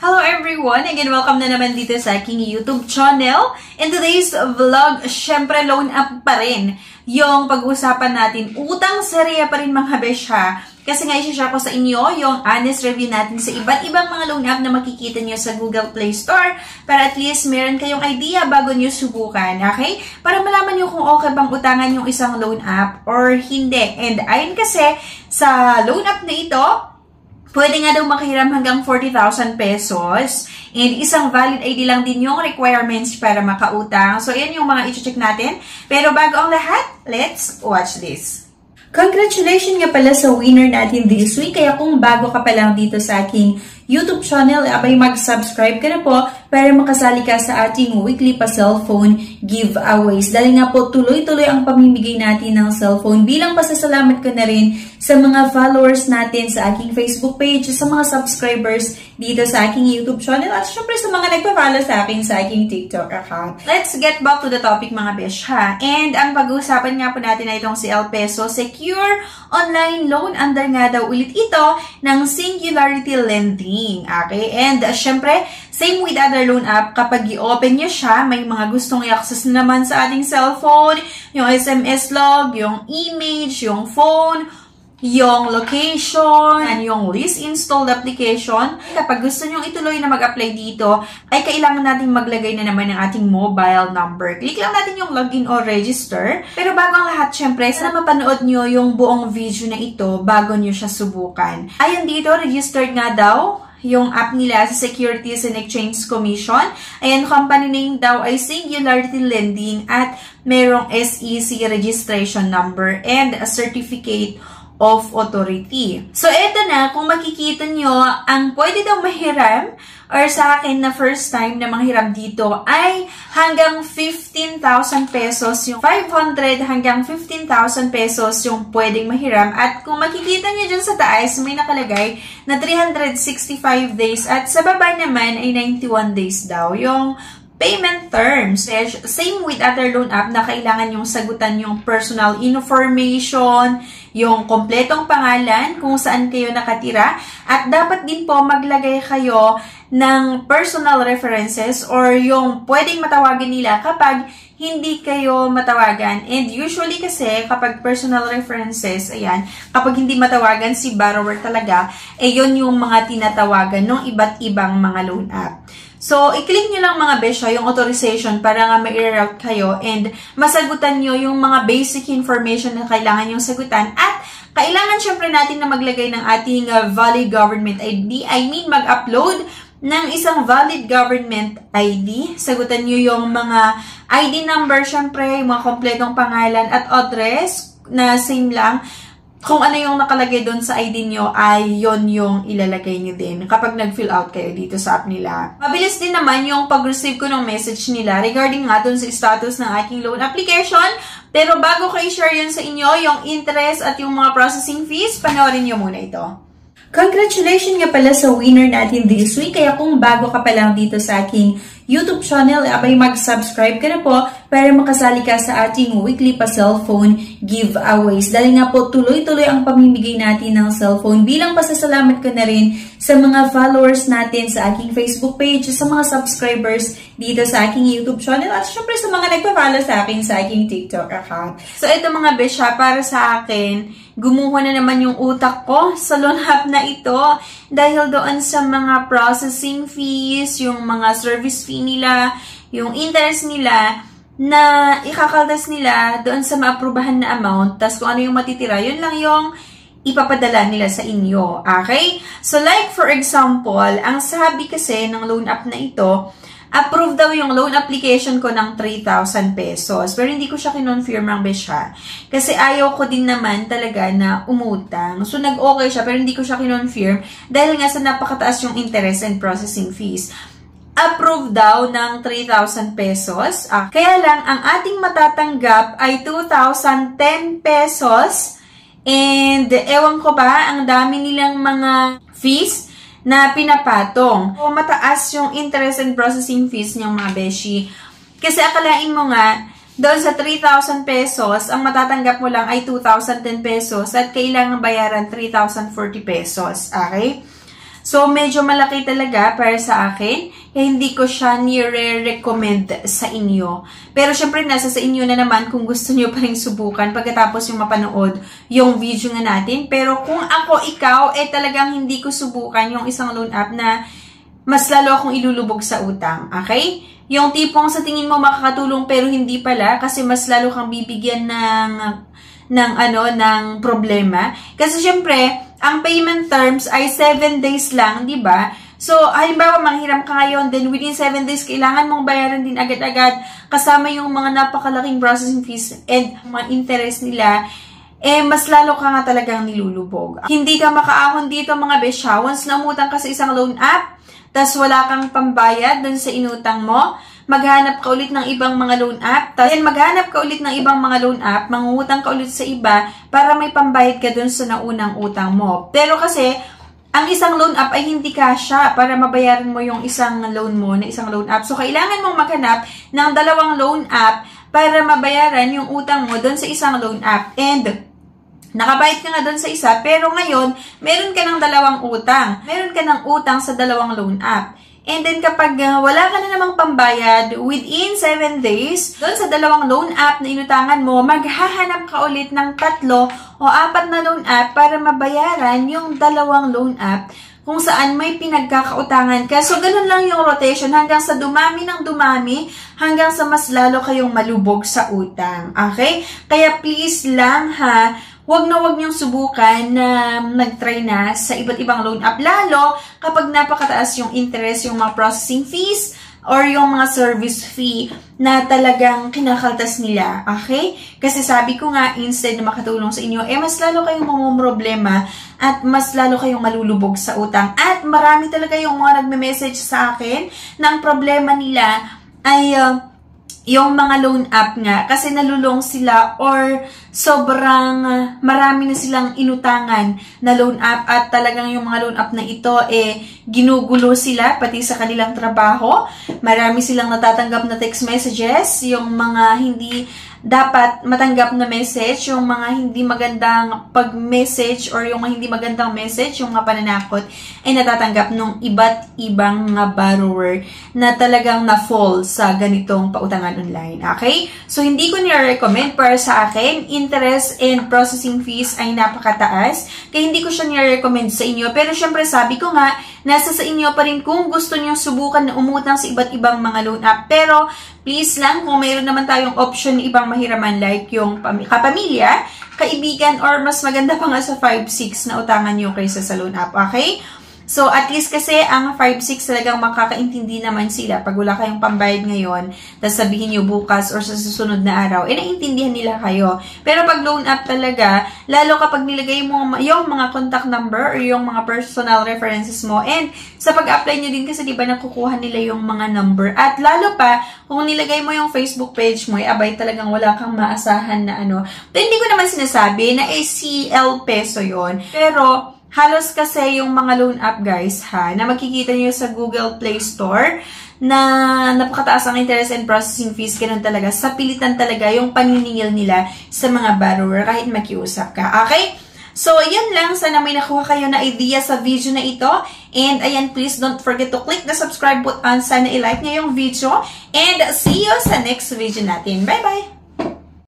Hello everyone! Again, welcome na naman dito sa aking YouTube channel. In today's vlog, syempre loan up pa rin yung pag-uusapan natin. Utang sariya pa rin mga besya. Kasi nga i-share ko sa inyo yung honest review natin sa iba't ibang mga loan app na makikita nyo sa Google Play Store para at least meron kayong idea bago nyo subukan, okay? Para malaman nyo kung okay bang utangan yung isang loan app or hindi. And ayon kasi sa loan app na ito, pwede nga daw makahiram hanggang 40,000 pesos. And isang valid ID lang din yung requirements para makautang. So, yan yung mga i-check natin. Pero bago ang lahat, let's watch this. Congratulations nga pala sa winner natin this week. Kaya kung bago ka pa lang dito sa aking YouTube channel, abay mag-subscribe ka na po para makasali ka sa ating weekly pa-cellphone giveaways. Dahil nga po tuloy-tuloy ang pamimigay natin ng cellphone. Bilang pasasalamat ko na rin sa mga followers natin sa aking Facebook page, sa mga subscribers dito sa aking YouTube channel, at syempre sa mga nagpa-follow sa akin sa aking TikTok account. Let's get back to the topic mga besh ha. And ang pag-uusapan nga po natin ay itong si El Peso Secure Online Loan. Under nga daw ulit ito ng Singularity Lending. Okay? And syempre, same with other loan app, kapag i-open nyo siya, may mga gustong i-access na naman sa ating cellphone, yung SMS log, yung image, yung phone, yung location, yung list installed application. Kapag gusto nyo ituloy na mag-apply dito, ay kailangan natin maglagay na naman ng ating mobile number. Click lang natin yung login or register. Pero bago ang lahat, syempre, sana mapanood nyo yung buong video na ito bago nyo siya subukan. Ayan dito, registered nga daw yung app nila sa Securities and Exchange Commission. Ayan, company name daw ay Singularity Lending at merong SEC registration number and a certificate of authority. So, eto na, kung makikita nyo, ang pwede daw mahiram or sa akin na first time na manghiram dito ay hanggang 15,000 pesos, yung 500 hanggang 15,000 pesos yung pwedeng mahiram. At kung makikita nyo dyan sa taas, may nakalagay na 365 days at sa baba naman ay 91 days daw yung payment terms. Same with other loan app na kailangan yung sagutan yung personal information, yung kompletong pangalan, kung saan kayo nakatira, at dapat din po maglagay kayo ng personal references or yung pwedeng matawagan nila kapag hindi kayo matawagan. And usually kasi kapag personal references, ayan, kapag hindi matawagan si borrower talaga, yun yung mga tinatawagan ng iba't ibang mga loan app. So, i-click nyo lang mga besya yung authorization para nga ma-route kayo and masagutan nyo yung mga basic information na kailangan yung sagutan. At kailangan syempre natin na maglagay ng ating valid government ID. I mean, mag-upload ng isang valid government ID. Sagutan nyo yung mga ID number, syempre, yung mga kompletong pangalan at address na same lang. Kung ano yung nakalagay doon sa ID nyo, ay yon yung ilalagay nyo din kapag nag-fill out kayo dito sa app nila. Mabilis din naman yung pag-receive ko ng message nila regarding nga doon sa status ng aking loan application. Pero bago ko i-share yun sa inyo, yung interest at yung mga processing fees, panoorin nyo muna ito. Congratulations nga pala sa winner natin this week. Kaya kung bago ka pa lang dito sa aking YouTube channel, abay mag-subscribe ka na po para makasali ka sa ating weekly pa-cellphone giveaways. Dahil nga po tuloy-tuloy ang pamimigay natin ng cellphone. Bilang pasasalamat ko na rin sa mga followers natin sa aking Facebook page, sa mga subscribers dito sa aking YouTube channel, at syempre sa mga nagpa-follow sa akin sa aking TikTok account. So ito mga besya, para sa akin, gumuha na naman yung utak ko sa loan app na ito dahil doon sa mga processing fees, yung mga service fee nila, yung interest nila na ikakaltas nila doon sa maaprubahan na amount. Tapos kung ano yung matitira, yun lang yung ipapadala nila sa inyo. Okay? So like for example, ang sabi kasi ng loan app na ito, approve daw yung loan application ko ng 3,000 pesos. Pero hindi ko siya kinonfirm ang besya. Kasi ayaw ko din naman talaga na umutang. So, nag-okay siya pero hindi ko siya kinonfirm dahil nga sa napakataas yung interest and processing fees. Approve daw ng 3,000 pesos. Kaya lang, ang ating matatanggap ay 2,010 pesos. And, ewan ko ba, ang dami nilang mga fees na pinapatong. O mataas yung interest and processing fees niyang mga beshi. Kasi akalain mo nga, doon sa 3,000 pesos, ang matatanggap mo lang ay 2,010 pesos at kailangan bayaran 3,040 pesos. Okay? So, medyo malaki talaga para sa akin. Kaya hindi ko siya nire-recommend sa inyo. Pero syempre, nasa sa inyo na naman kung gusto nyo pa rin subukan pagkatapos yung mapanood yung video nga natin. Pero kung ako, ikaw, talagang hindi ko subukan yung isang loan app na mas lalo akong ilulubog sa utang. Okay? Yung tipong sa tingin mo makakatulong pero hindi pala kasi mas lalo kang bibigyan ng problema. Kasi syempre, ang payment terms ay 7 days lang, di ba? So, halimbawa, manghiram ka ngayon, then within 7 days, kailangan mong bayaran din agad-agad kasama yung mga napakalaking processing fees and mga interest nila, mas lalo ka nga talagang nilulubog. Hindi ka makaahon dito mga besya. Once na umutang ka sa isang loan app, tas wala kang pambayad dun sa inutang mo, maghanap ka ulit ng ibang mga loan app, tapos maghanap ka ulit ng ibang mga loan app, mangungutang ka ulit sa iba para may pambayad ka dun sa naunang utang mo. Pero kasi, ang isang loan app ay hindi kasya para mabayaran mo yung isang loan mo na isang loan app. So, kailangan mong maghanap ng dalawang loan app para mabayaran yung utang mo dun sa isang loan app. And, nakabayad ka nga dun sa isa, pero ngayon, meron ka ng dalawang utang. Meron ka ng utang sa dalawang loan app. And then, kapag wala ka na namang pambayad, within 7 days, doon sa dalawang loan app na inutangan mo, maghahanap ka ulit ng 3 o 4 na loan app para mabayaran yung dalawang loan app kung saan may pinagkakautangan ka. So, ganun lang yung rotation hanggang sa dumami ng dumami, hanggang sa mas lalo kayong malubog sa utang. Okay? Kaya please lang ha, huwag niyong subukan na nag-try na sa iba't ibang loan app. Lalo kapag napakataas yung interest, yung mga processing fees, or yung mga service fee na talagang kinakaltas nila. Okay? Kasi sabi ko nga, instead na makatulong sa inyo, mas lalo kayong mamumroblema at mas lalo kayong malulubog sa utang. At marami talaga yung mga nagme-message sa akin ng problema nila ay yung mga loan app nga, kasi nalulong sila or sobrang marami na silang inutangan na loan app at talagang yung mga loan app na ito ginugulo sila pati sa kanilang trabaho. Marami silang natatanggap na text messages, yung mga hindi dapat matanggap na message, yung mga hindi magandang pag-message or yung mga hindi magandang message, yung mga pananakot, ay natatanggap ng iba't ibang mga borrower na talagang na-fall sa ganitong pautangan online. Okay? So, hindi ko nire-recommend para sa akin. Interest and processing fees ay napakataas. Kaya hindi ko siya nire-recommend sa inyo. Pero syempre, sabi ko nga, nasa sa inyo pa rin kung gusto niyo subukan na umutang sa iba't ibang mga loan app. Pero, please lang, kung mayroon naman tayong option ibang mahiraman like yung kapamilya, kaibigan, or mas maganda pa nga sa 5-6 na utangan nyo kaysa sa loan app. Okay? So, at least kasi ang 5-6 talagang makakaintindi naman sila pag wala kayong pambayad ngayon, tapos sabihin nyo bukas or sa susunod na araw, naiintindihan nila kayo. Pero pag loan app talaga, lalo kapag nilagay mo yung mga contact number or yung mga personal references mo, and sa pag-apply nyo din kasi diba nakukuha nila yung mga number, at lalo pa, kung nilagay mo yung Facebook page mo, abay talagang wala kang maasahan na ano. Hindi ko naman sinasabi na CL peso yon, pero halos kasi yung mga loan app guys ha, na makikita nyo sa Google Play Store na napakataas ang interest and processing fees, ganun talaga, sa pilitan talaga yung paniningil nila sa mga borrower kahit makiusap ka. Okay? So, yan lang. Sana may nakuha kayo na idea sa video na ito. And ayan, please don't forget to click the subscribe button. Sana i-like nyo yung video. And see you sa next video natin. Bye-bye!